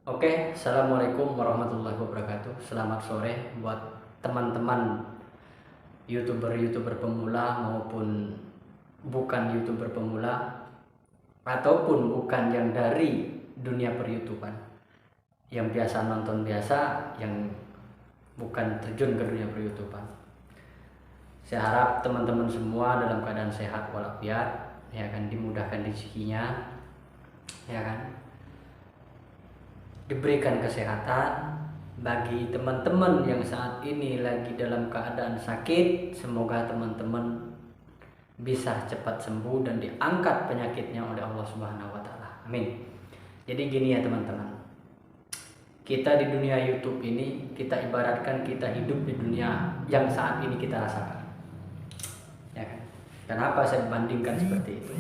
Oke, assalamualaikum warahmatullahi wabarakatuh. Selamat sore buat teman-teman youtuber pemula maupun bukan youtuber pemula ataupun bukan yang dari dunia per-YouTuban, yang biasa nonton biasa, yang bukan terjun ke dunia per-YouTuban. Saya harap teman-teman semua dalam keadaan sehat walafiat, ya kan, dimudahkan rezekinya, ya kan, diberikan kesehatan. Bagi teman-teman yang saat ini lagi dalam keadaan sakit, semoga teman-teman bisa cepat sembuh dan diangkat penyakitnya oleh Allah Subhanahu wa taala. Amin. Jadi gini ya teman-teman. Kita di dunia YouTube ini, kita ibaratkan kita hidup di dunia yang saat ini kita rasakan. Ya kan? Kenapa saya bandingkan seperti itu?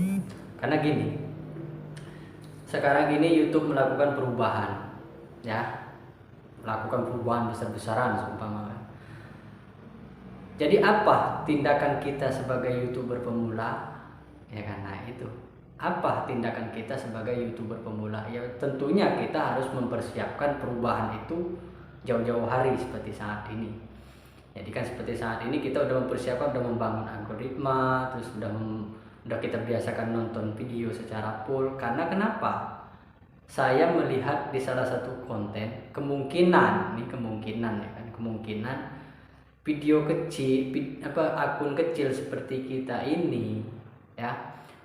Karena gini, sekarang ini YouTube melakukan perubahan, ya, melakukan perubahan besar-besaran seumpama. Jadi apa tindakan kita sebagai YouTuber pemula? Ya kan, nah itu. Apa tindakan kita sebagai YouTuber pemula? Ya tentunya kita harus mempersiapkan perubahan itu jauh-jauh hari seperti saat ini. Jadi kan seperti saat ini kita udah mempersiapkan, udah membangun algoritma, terus udah kita biasakan nonton video secara full. Karena kenapa? Saya melihat di salah satu konten kemungkinan ya kan, kemungkinan video kecil, akun kecil seperti kita ini, ya,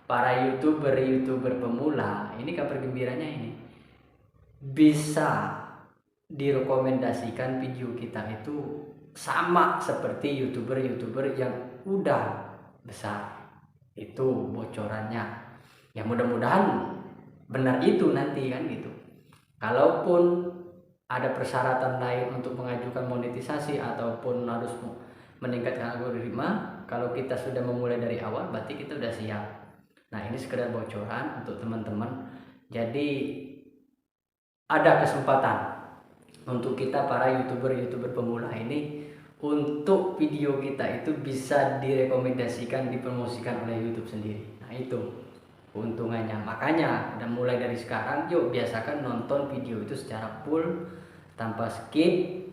para youtuber pemula ini, kabar gembiranya ini bisa direkomendasikan video kita itu sama seperti youtuber yang udah besar. Itu bocorannya, ya mudah-mudahan benar itu nanti kan gitu. Kalaupun ada persyaratan lain untuk mengajukan monetisasi ataupun harus meningkatkan algoritma, kalau kita sudah memulai dari awal berarti kita udah siap. Nah ini sekedar bocoran untuk teman-teman. Jadi ada kesempatan untuk kita para youtuber pemula ini, untuk video kita itu bisa direkomendasikan, dipromosikan oleh YouTube sendiri. Nah itu keuntungannya. Makanya udah mulai dari sekarang, yuk biasakan nonton video itu secara full tanpa skip.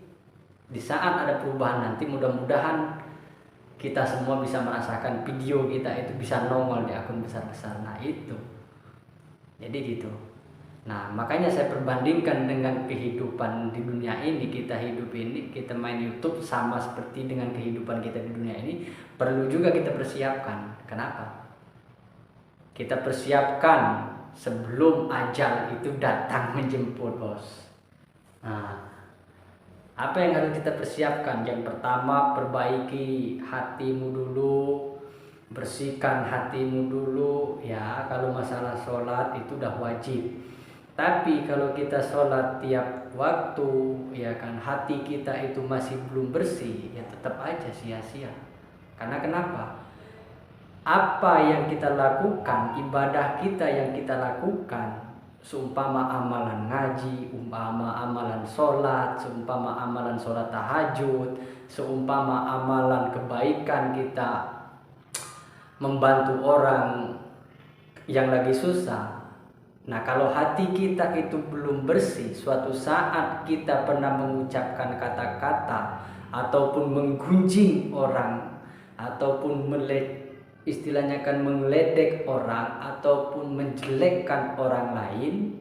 Di saat ada perubahan nanti, mudah-mudahan kita semua bisa merasakan video kita itu bisa nongol di akun besar-besar. Nah itu, jadi gitu. Nah makanya saya perbandingkan dengan kehidupan di dunia ini. Kita hidup ini, kita main YouTube sama seperti dengan kehidupan kita di dunia ini, perlu juga kita persiapkan. Kenapa? Kita persiapkan sebelum ajal itu datang menjemput, bos. Nah, apa yang harus kita persiapkan? Yang pertama, perbaiki hatimu dulu, bersihkan hatimu dulu, ya. Kalau masalah sholat itu udah wajib. Tapi kalau kita sholat tiap waktu, ya kan, hati kita itu masih belum bersih, ya tetap aja sia-sia. Karena kenapa? Apa yang kita lakukan, ibadah kita yang kita lakukan, seumpama amalan ngaji, umpama amalan sholat, seumpama amalan sholat tahajud, seumpama amalan kebaikan kita membantu orang yang lagi susah. Nah kalau hati kita itu belum bersih, suatu saat kita pernah mengucapkan kata-kata ataupun menggunjing orang, ataupun istilahnya kan mengledek orang ataupun menjelekkan orang lain,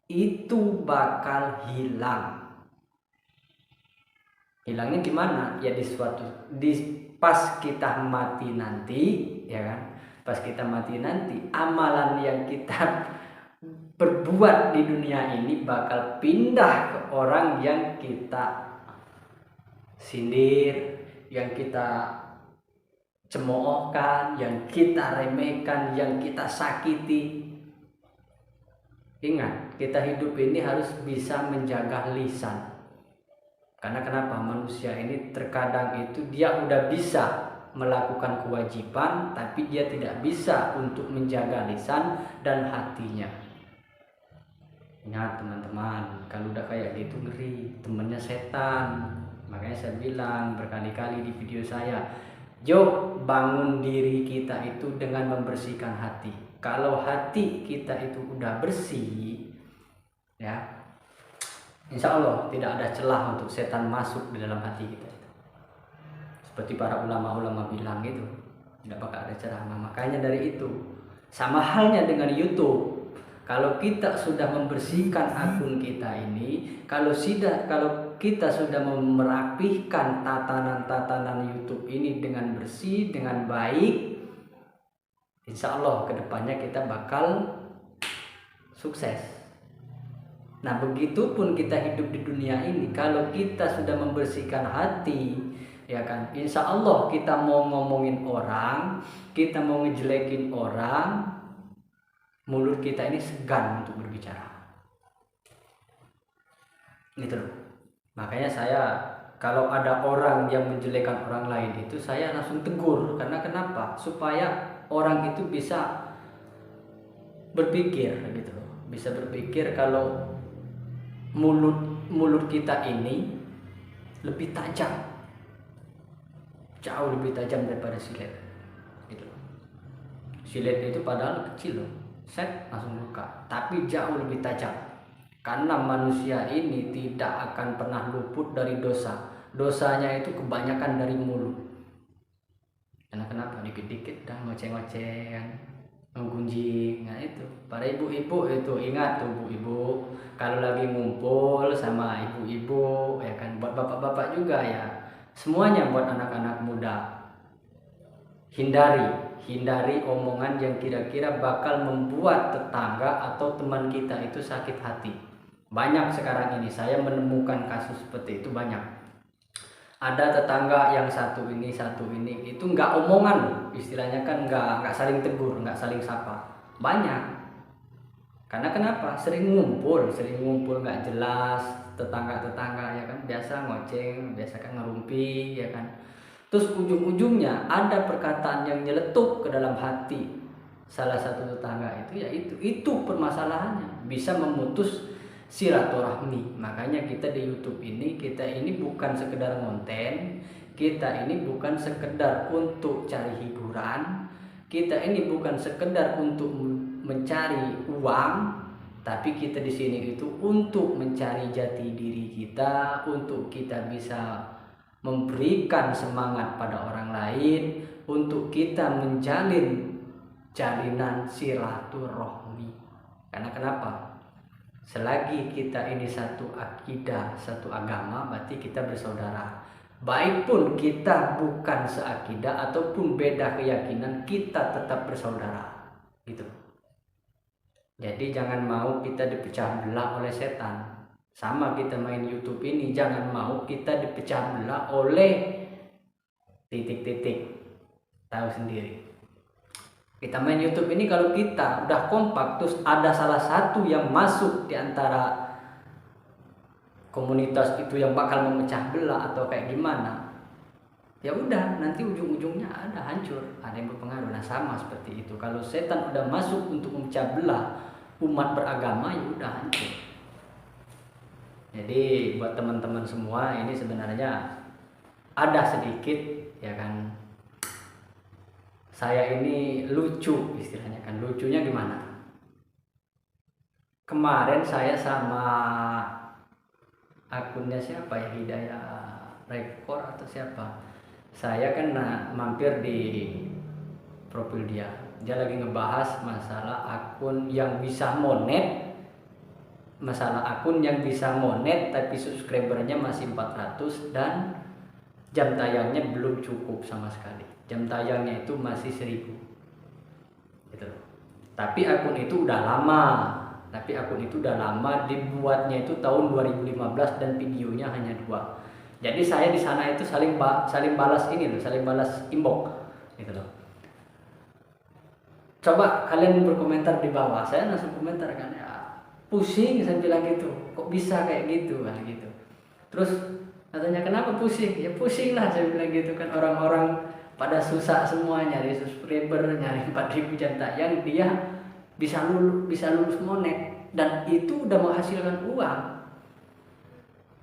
itu bakal hilang. Hilangnya gimana? Ya pas kita mati nanti, ya kan? Pas kita mati nanti, amalan yang kita berbuat di dunia ini bakal pindah ke orang yang kita sindir, yang kita cemoohkan, yang kita remehkan, yang kita sakiti. Ingat, kita hidup ini harus bisa menjaga lisan. Karena kenapa? Manusia ini terkadang itu dia udah bisa melakukan kewajiban, tapi dia tidak bisa untuk menjaga lisan dan hatinya. Ingat teman-teman, kalau udah kayak gitu ngeri, temennya setan. Makanya saya bilang berkali-kali di video saya, yuk bangun diri kita itu dengan membersihkan hati. Kalau hati kita itu udah bersih, ya. Insya Allah tidak ada celah untuk setan masuk di dalam hati kita. Seperti para ulama-ulama bilang gitu, tidak bakal ada celah. Nah, makanya dari itu, sama halnya dengan YouTube. Kalau kita sudah membersihkan akun kita ini, kalau kita sudah merapihkan tatanan-tatanan YouTube ini dengan bersih, dengan baik, insya Allah kedepannya kita bakal sukses. Nah, begitupun kita hidup di dunia ini, kalau kita sudah membersihkan hati, ya kan, insya Allah kita mau ngomongin orang, kita mau ngejelekin orang, mulut kita ini segan untuk berbicara. Gitu loh. Makanya saya kalau ada orang yang menjelekan orang lain itu saya langsung tegur. Karena kenapa? Supaya orang itu bisa berpikir gitu loh. Bisa berpikir kalau mulut kita ini lebih tajam, jauh lebih tajam daripada silet gitu. Silet itu padahal kecil loh, set langsung luka, tapi jauh lebih tajam. Karena manusia ini tidak akan pernah luput dari dosa. Dosanya itu kebanyakan dari mulut. Karena kenapa? Dikit-dikit dah ngoceh-ngoceh, menggunjing. Nah itu para ibu-ibu itu ingat tuh ibu-ibu, kalau lagi ngumpul sama ibu-ibu ya kan, buat bapak-bapak juga ya, semuanya buat anak-anak muda, hindari omongan yang kira-kira bakal membuat tetangga atau teman kita itu sakit hati. Banyak sekarang ini saya menemukan kasus seperti itu banyak. Ada tetangga yang satu ini itu nggak omongan loh, istilahnya kan nggak saling tegur, nggak saling sapa, banyak. Karena kenapa? Sering ngumpul nggak jelas, tetangga ya kan, biasa ngoceng, biasa kan ngerumpi ya kan. Terus ujung-ujungnya ada perkataan yang nyeletuk ke dalam hati salah satu tetangga itu, ya itu permasalahannya, bisa memutus silaturahmi. Makanya kita di YouTube ini, kita ini bukan sekedar konten, kita ini bukan sekedar untuk cari hiburan, kita ini bukan sekedar untuk mencari uang, tapi kita di sini itu untuk mencari jati diri kita, untuk kita bisa memberikan semangat pada orang lain, untuk kita menjalin jalinan silaturahmi. Karena kenapa? Selagi kita ini satu akidah, satu agama, berarti kita bersaudara. Baik pun kita bukan seakidah ataupun beda keyakinan, kita tetap bersaudara. Gitu. Jadi jangan mau kita dipecah belah oleh setan. Sama kita main YouTube ini, jangan mau kita dipecah belah oleh titik-titik. Tahu sendiri. Kita main YouTube ini, kalau kita udah kompak, terus ada salah satu yang masuk di antara komunitas itu yang bakal memecah belah atau kayak gimana, ya udah nanti ujung-ujungnya ada hancur, ada yang berpengaruh. Nah sama seperti itu, kalau setan udah masuk untuk memecah belah umat beragama, ya udah hancur. Jadi buat teman-teman semua ini sebenarnya ada sedikit ya kan, saya ini lucu istilahnya kan. Lucunya gimana? Kemarin saya sama akunnya siapa ya, Hidayah Rekor atau siapa, saya kan mampir di profil dia lagi ngebahas masalah akun yang bisa monet, tapi subscribernya masih 400 dan jam tayangnya belum cukup sama sekali. Jam tayangnya itu masih 1000 gitu. Tapi akun itu udah lama, dibuatnya itu tahun 2015 dan videonya hanya 2. Jadi saya di sana itu saling balas inbox gitu loh. Coba kalian berkomentar di bawah, saya langsung komentar kan, ya pusing saya bilang gitu, kok bisa kayak gitu kan gitu. Terus katanya kenapa pusing? Ya pusing lah saya bilang gitu kan, orang-orang pada susah semua nyari subscriber, nyari 4000 jam tayang, dia bisa lulus monet dan itu udah menghasilkan uang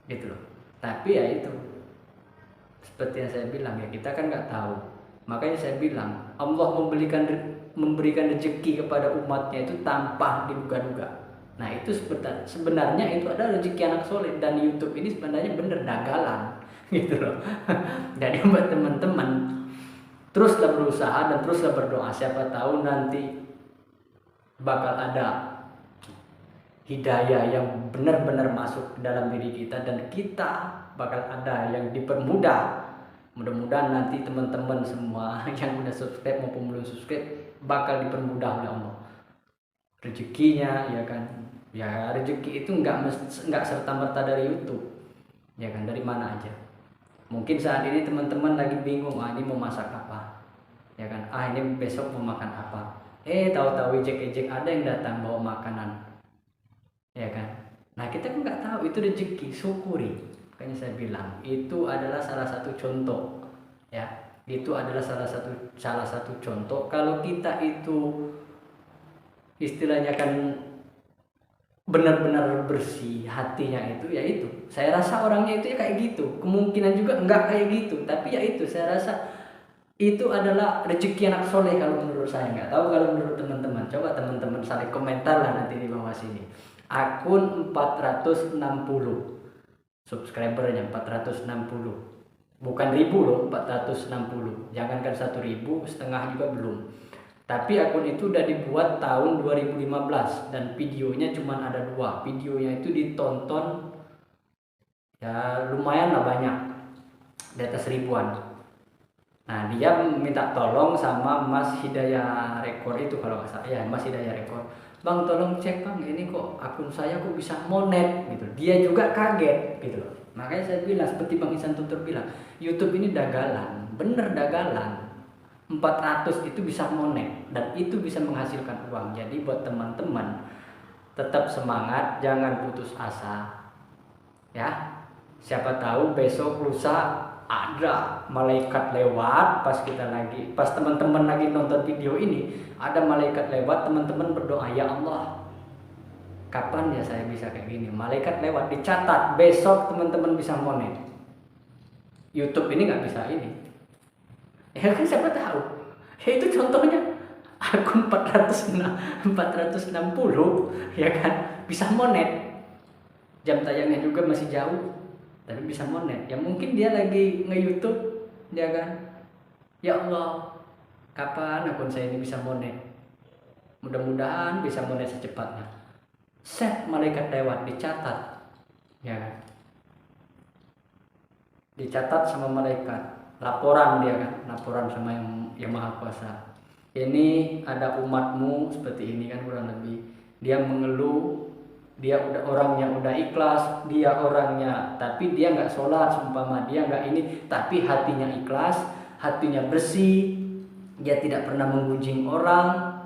gitu loh. Tapi ya itu seperti yang saya bilang ya, kita kan nggak tahu. Makanya saya bilang Allah memberikan rezeki kepada umatnya itu tanpa diduga-duga. Nah itu sebenarnya itu adalah rezeki anak soleh, dan YouTube ini sebenarnya bener dagalan gitu loh. Jadi buat teman-teman teruslah berusaha dan teruslah berdoa, siapa tahu nanti bakal ada hidayah yang benar-benar masuk ke dalam diri kita, dan kita bakal ada yang dipermudah. Mudah-mudahan nanti teman-teman semua yang udah subscribe maupun belum subscribe bakal dipermudah oleh Allah rezekinya, ya kan. Ya rezeki itu nggak serta-merta dari YouTube, ya kan, dari mana aja. Mungkin saat ini teman-teman lagi bingung, ini mau masak apa, ya kan, ini besok mau makan apa, tahu-tahu ejek-ejek ada yang datang bawa makanan, ya kan. Nah kita kan nggak tahu itu rezeki, syukuri. Makanya saya bilang itu adalah salah satu contoh, ya, itu adalah salah satu contoh kalau kita itu istilahnya kan benar-benar bersih hatinya, itu ya itu saya rasa orangnya itu ya kayak gitu. Kemungkinan juga enggak kayak gitu, tapi ya itu saya rasa itu adalah rezeki anak soleh kalau menurut saya. Nggak tahu kalau menurut teman-teman, coba teman-teman saling komentar lah nanti di bawah sini. Akun 460 subscribernya, 460, bukan ribu loh, 460, jangankan 1.000 setengah juga belum. Tapi akun itu udah dibuat tahun 2015 dan videonya cuma ada 2. Videonya itu ditonton ya lumayan lah banyak, di atas ribuan. Nah dia minta tolong sama Mas Hidayah Rekor itu kalau nggak salah, ya Mas Hidayah Rekor, bang tolong cek bang, ini kok akun saya kok bisa monet gitu. Dia juga kaget gitu loh. Makanya saya bilang seperti Bang Ihsan Tutur bilang, YouTube ini dagalan, bener dagalan. 400 itu bisa monet dan itu bisa menghasilkan uang. Jadi buat teman-teman tetap semangat, jangan putus asa, ya. Siapa tahu besok lusa ada malaikat lewat pas teman-teman lagi nonton video ini, ada malaikat lewat, teman-teman berdoa, ya Allah kapan ya saya bisa kayak gini. Malaikat lewat dicatat besok teman-teman bisa monet. YouTube ini nggak bisa ini, ya kan, siapa tahu. Ya itu contohnya akun 460 ya kan, bisa monet. Jam tayangnya juga masih jauh tapi bisa monet. Ya mungkin dia lagi nge-YouTube, ya kan. Ya Allah kapan akun saya ini bisa monet. Mudah-mudahan bisa monet secepatnya. Set malaikat lewat dicatat, ya kan, dicatat sama malaikat, laporan dia kan, laporan sama yang maha kuasa. Ini ada umatmu seperti ini kan, kurang lebih. Dia mengeluh, dia orangnya udah ikhlas, dia orangnya tapi dia nggak sholat, seumpama dia nggak ini, tapi hatinya ikhlas, hatinya bersih, dia tidak pernah menggunjing orang.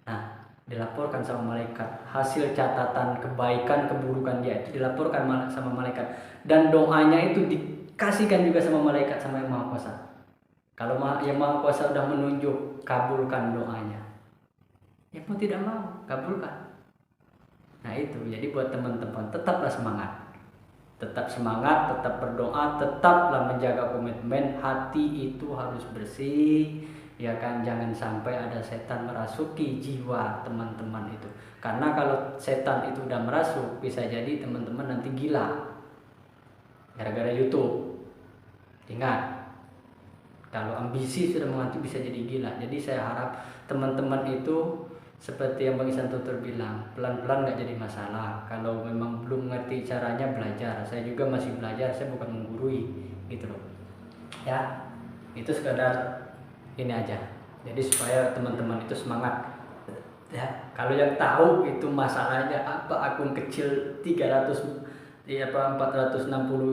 Nah dilaporkan sama malaikat, hasil catatan kebaikan keburukan dia itu dilaporkan sama malaikat, dan doanya itu kasihkan juga sama malaikat, sama yang maha kuasa. Kalau yang maha kuasa udah menunjuk, kabulkan doanya. Ya mau tidak mau, kabulkan. Nah itu, jadi buat teman-teman tetaplah semangat. Tetap semangat, tetap berdoa, tetaplah menjaga komitmen. Hati itu harus bersih, ya kan. Jangan sampai ada setan merasuki jiwa teman-teman itu. Karena kalau setan itu udah merasuk, bisa jadi teman-teman nanti gila gara-gara YouTube. Ingat, kalau ambisi sudah mengantuk bisa jadi gila. Jadi saya harap teman-teman itu seperti yang Bang Ihsan Tutur bilang, pelan-pelan gak jadi masalah. Kalau memang belum ngerti caranya, belajar. Saya juga masih belajar, saya bukan menggurui gitu loh. Ya, itu sekadar ini aja. Jadi supaya teman-teman itu semangat. Ya, kalau yang tahu itu masalahnya apa, akun kecil 460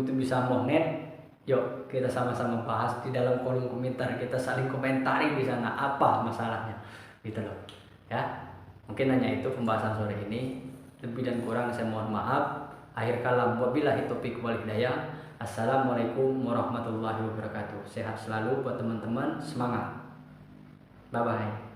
itu bisa monet, yuk kita sama-sama bahas di dalam kolom komentar. Kita saling komentari di sana apa masalahnya, gitu loh. Ya, mungkin hanya itu pembahasan sore ini. Lebih dan kurang saya mohon maaf. Akhir kalam, wabillahi taufiq wal hidayah. Assalamualaikum warahmatullahi wabarakatuh. Sehat selalu buat teman-teman, semangat. Bye bye.